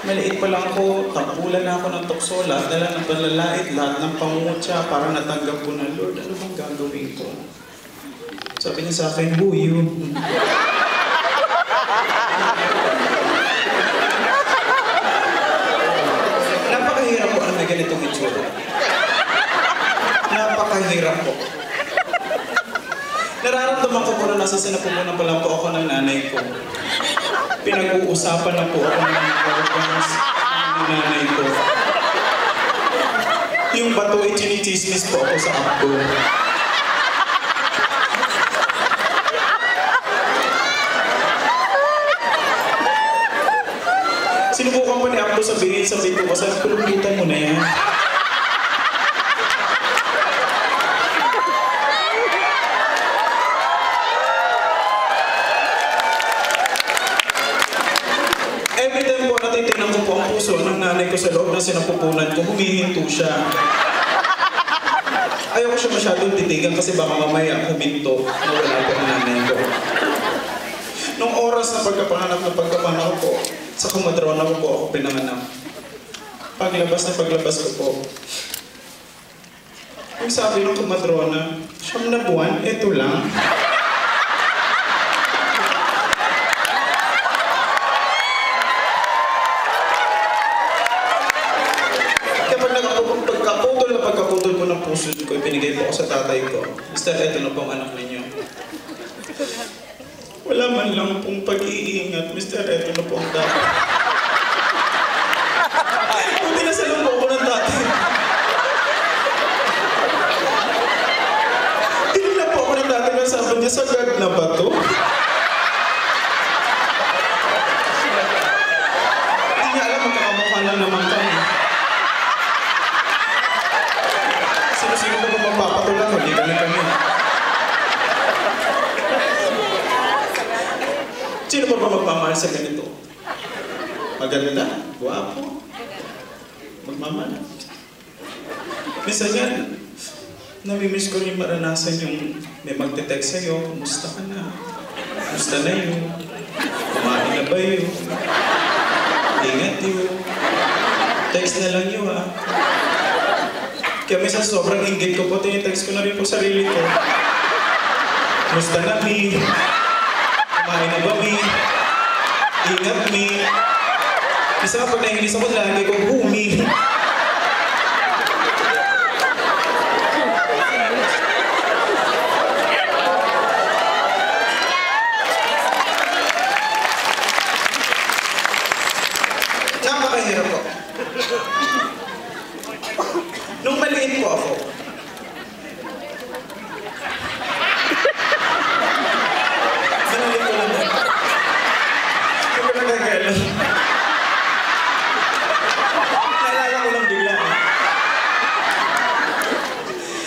Maliit pa lang ako, tampulan na ako ng tukso, lahat na lang ng panlalait, lahat ng pangungutya, parang natanggap ko na, Lord, ano bang gagawin ko? Sabi niya sa akin, who you? Napakahirap po ang may ganitong itsura. Napakahirap po. Nararamdaman ko po na nasa sinapupunan pa lang po ako ng nanay ko. Pinag-uusapan na po ako ng organs ng nanay ko. Yung bato ay chinichismis po ako sa abdo. Sinubukan pa ni Abdo sabihin sa bito ko, sabi ko, lumitan mo na yan. Every time po natitignan ko po ang puso ng nanay ko sa loob ng sinapupunan ko, humihinto siya. Ayaw ko siya masyadong titigan kasi baka mamaya huminto na wala po ang nanay ko. Nung oras na pagkapanganak ko, sa kumadrona ko po ako pinanganak. Paglabas ko po, yung sabi ng kumadrona, 9 na buwan, eto lang. Pagkaputol ko ng puso ko, pinigay po ako sa tatay ko. Basta eto na po ang anak ninyo. Wala man lang pong pag-iingat, Mr. Eto na po ang tatay. Buti na sa lang po ako ng tatay. Tinila po ako ng tatay na sabi niya, sagad na ba to? Hindi niya alam, magkakamukha lang naman kami. Sino-sino pa ba magpapatulang, hindi galing kami. Sino pa ba magmamahal sa ganito? Maganda, guwapo, magmamahal. Minsan yan, namimiss ko rin maranasan yung may magte-text sa'yo, kumusta ka na? Kumusta na yun? Kumain na ba yun? Ingat yun. Text na lang yun, ha? Kaya minsan sobrang inggit ko po, tinitext ko na rin po sarili ko. Kumusta na, Mi? Kumain na ba, Mi? Ingat, Mi? Isa nga pag naiinis ako, lagi ko, Mi? Napakahirap po. Nung maliit po ako,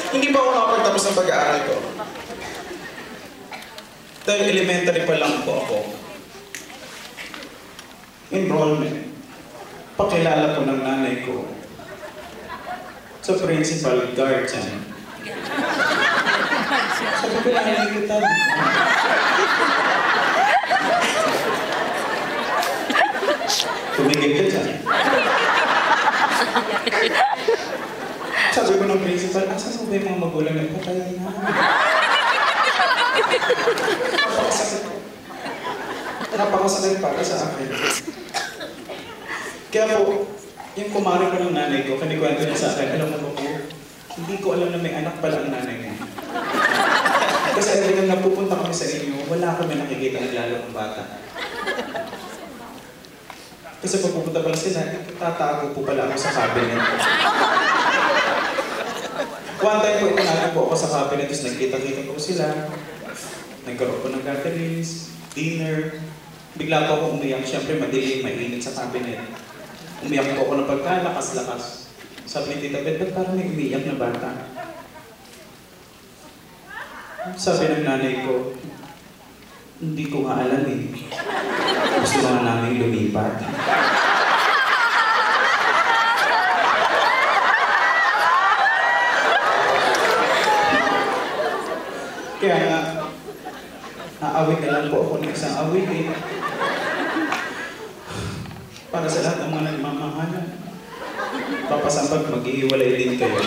hindi pa ako nakapagtapos ng pag-aaral ko. Dahil elementary pa lang po ako. Enrollment. Pakilala ko ng nanay ko sa principal guardian. Sabi ko, nanay kita. Tumigil ka dyan. Sabi ko ng principal, asa sa yung mga magulang na patay na. Napakasakit para sa akin. Kaya po, yung kumari ko ng nanay ko, kanikwento niya sa akin, alam mo po, hindi ko alam na may anak pala ang nanay niya. Kasi every time napupunta kami sa inyo, wala kami nakikita ng lalong bata. Kasi pag pupunta pala sila, tatago po pala ako sa cabinet. One time po, itinalo po ako sa cabinet, tapos nagkita-kita po sila. Nagkaroon po ng gatherings, dinner. Bigla po ako umiyak, siyempre madilim, mainit sa cabinet. Umiyak po ako ng pagkalakas-lakas. Sabi ni Tita Beth, ba't parang may umiyak na bata? Sabi ng nanay ko, hindi ko nga alam eh. Gusto nga namin lumipat. Kaya nga, naawit na lang po ako ng isang awit eh. Para para sa lahat ng mga nagmamahalan. Papasambag, maghihiwalay din kayo.